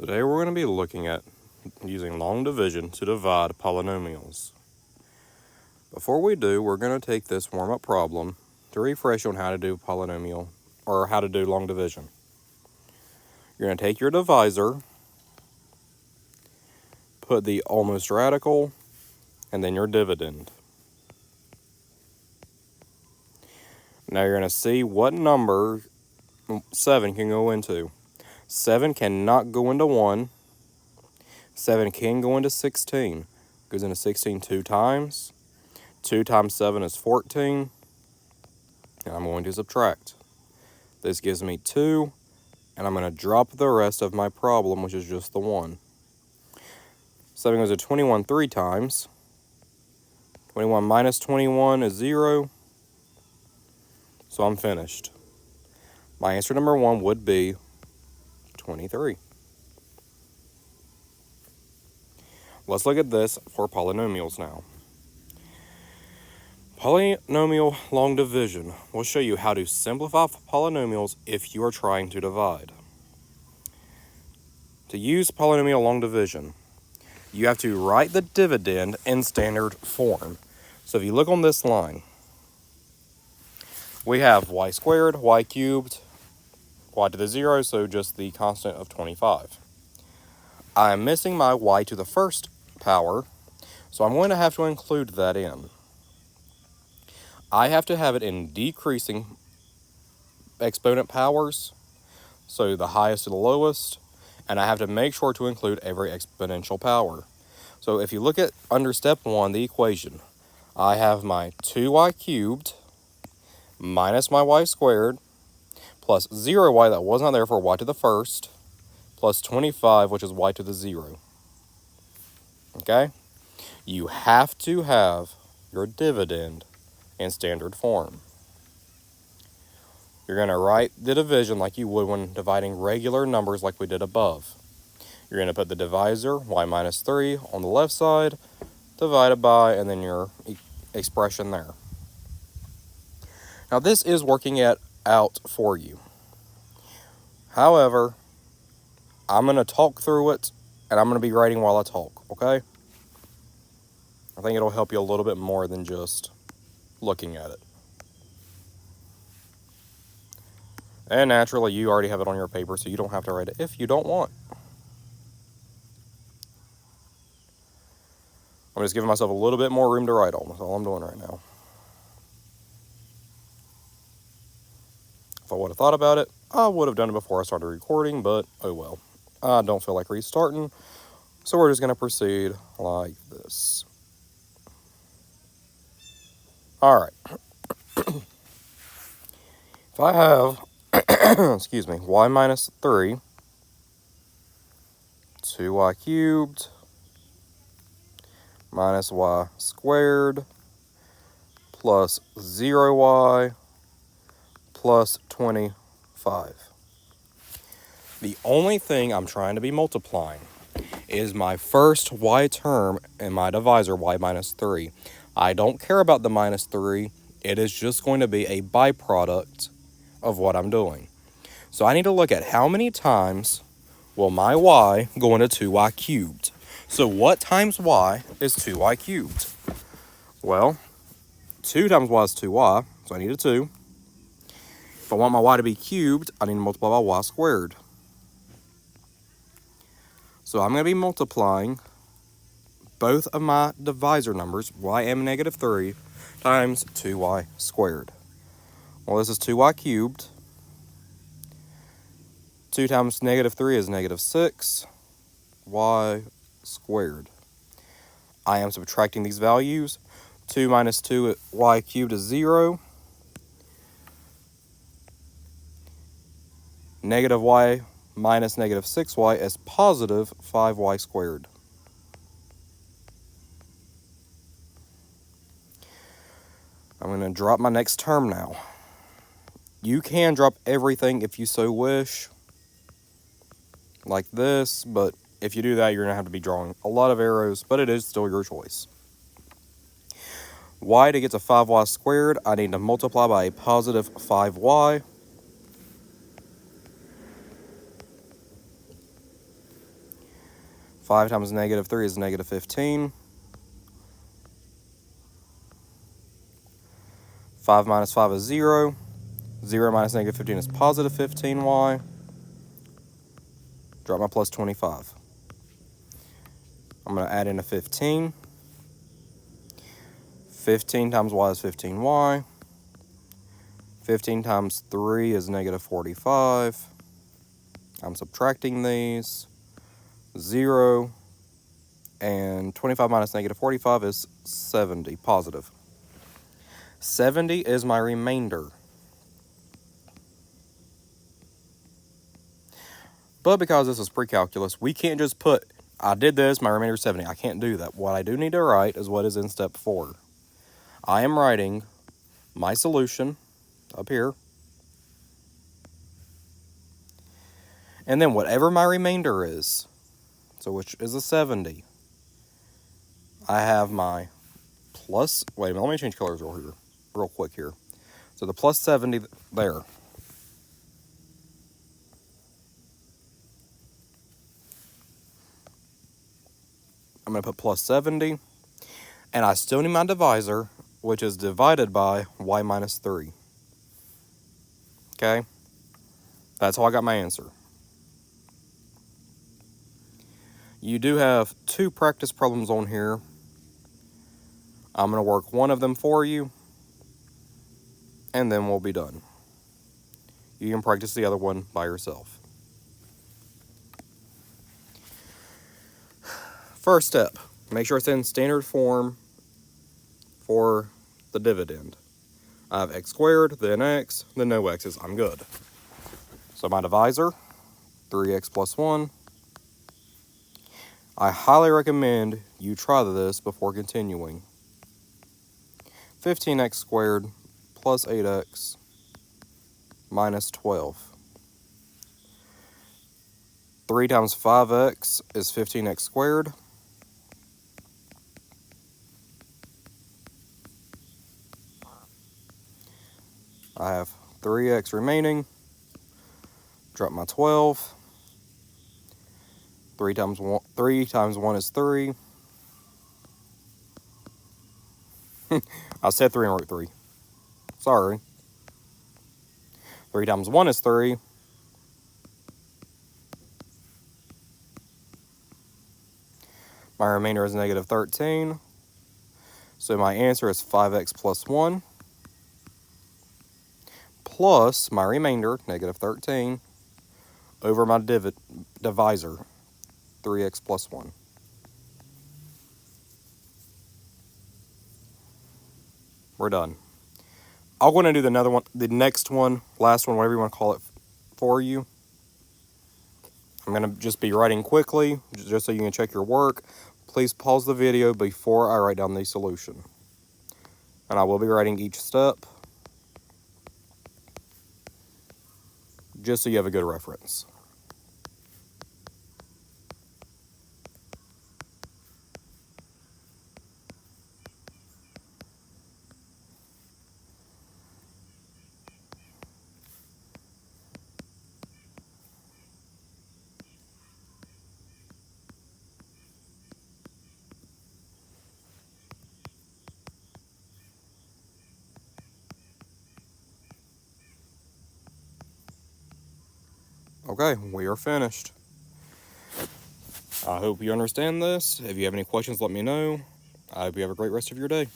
Today we're going to be looking at using long division to divide polynomials. Before we do, we're going to take this warm-up problem to refresh on how to do polynomial, or how to do long division. You're going to take your divisor, put the almost radical, and then your dividend. Now you're going to see what number 7 can go into. 7 cannot go into 1. 7 can go into 16. Goes into 16 two times. 2 times 7 is 14. And I'm going to subtract. This gives me 2. And I'm going to drop the rest of my problem, which is just the 1. 7 goes to 21 3 times. 21 minus 21 is 0. So I'm finished. My answer number 1 would be 23. Let's look at this for polynomials now. Polynomial long division will show you how to simplify polynomials if you are trying to divide. To use polynomial long division, you have to write the dividend in standard form. So if you look on this line, we have y squared, y cubed, y to the 0, so just the constant of 25. I'm missing my y to the first power, so I'm going to have to include that in. I have to have it in decreasing exponent powers, so the highest to the lowest, and I have to make sure to include every exponential power. So if you look at under step 1, the equation, I have my 2y cubed minus my y squared plus 0y that was not there for y to the first plus 25, which is y to the 0. Okay? You have to have your dividend in standard form. You're going to write the division like you would when dividing regular numbers like we did above. You're going to put the divisor, y minus 3, on the left side, divided by, and then your expression there. Now this is working it out for you. However, I'm going to talk through it, and I'm going to be writing while I talk, okay? I think it'll help you a little bit more than just looking at it. And naturally, you already have it on your paper, so you don't have to write it if you don't want. I'm just giving myself a little bit more room to write on. That's all I'm doing right now. If I would have thought about it, I would have done it before I started recording, but oh well. I don't feel like restarting, so we're just going to proceed like this. Alright. If I have, excuse me, y minus 3, 2y cubed, minus y squared, plus 0y, plus 25. The only thing I'm trying to be multiplying is my first y term in my divisor, y minus 3. I don't care about the minus 3. It is just going to be a byproduct of what I'm doing. So I need to look at how many times will my y go into 2y cubed. So what times y is 2y cubed? Well, 2 times y is 2y, so I need a 2. If I want my y to be cubed, I need to multiply by y squared. So I'm going to be multiplying both of my divisor numbers, y and negative 3, times 2y squared. Well, this is 2y cubed. 2 times negative 3 is negative 6, y squared. I am subtracting these values. 2 minus 2, y cubed is 0. Negative y minus negative 6y is positive 5y squared. I'm going to drop my next term now. You can drop everything if you so wish, like this, but if you do that, you're going to have to be drawing a lot of arrows, but it is still your choice. Y to get to 5y squared, I need to multiply by a positive 5y. 5 times negative 3 is negative 15. 5 minus 5 is 0. 0 minus negative 15 is positive 15y. Drop my plus 25. I'm going to add in a 15. 15 times y is 15y. 15 times 3 is negative 45. I'm subtracting these. 0. And 25 minus negative 45 is 70, positive. 70 is my remainder. But because this is pre-calculus, we can't just put, I did this, my remainder is 70. I can't do that. What I do need to write is what is in step 4. I am writing my solution up here. And then whatever my remainder is, so which is a 70, I have my plus, wait a minute, let me change colors real quick here. So the plus 70 there. I'm going to put plus 70. And I still need my divisor, which is divided by y minus 3. Okay? That's how I got my answer. You do have 2 practice problems on here. I'm going to work one of them for you, and then we'll be done. You can practice the other one by yourself. First step, make sure it's in standard form for the dividend. I have x squared, then x, then no x's. I'm good. So my divisor, 3x plus 1. I highly recommend you try this before continuing. 15x squared plus 8x minus 12. 3 times 5x is 15x squared. I have 3x remaining. Drop my 12. 3 times 1 is 3. I said 3 and wrote 3. Sorry. 3 times 1 is 3. My remainder is negative 13. So my answer is 5x plus 1. Plus my remainder, negative 13, over my divisor, 3x plus 1. We're done. I'm going to do the next one, last one, whatever you want to call it, for you. I'm going to just be writing quickly, just so you can check your work. Please pause the video before I write down the solution. And I will be writing each step, just so you have a good reference. Okay, we are finished. I hope you understand this. If you have any questions, let me know. I hope you have a great rest of your day.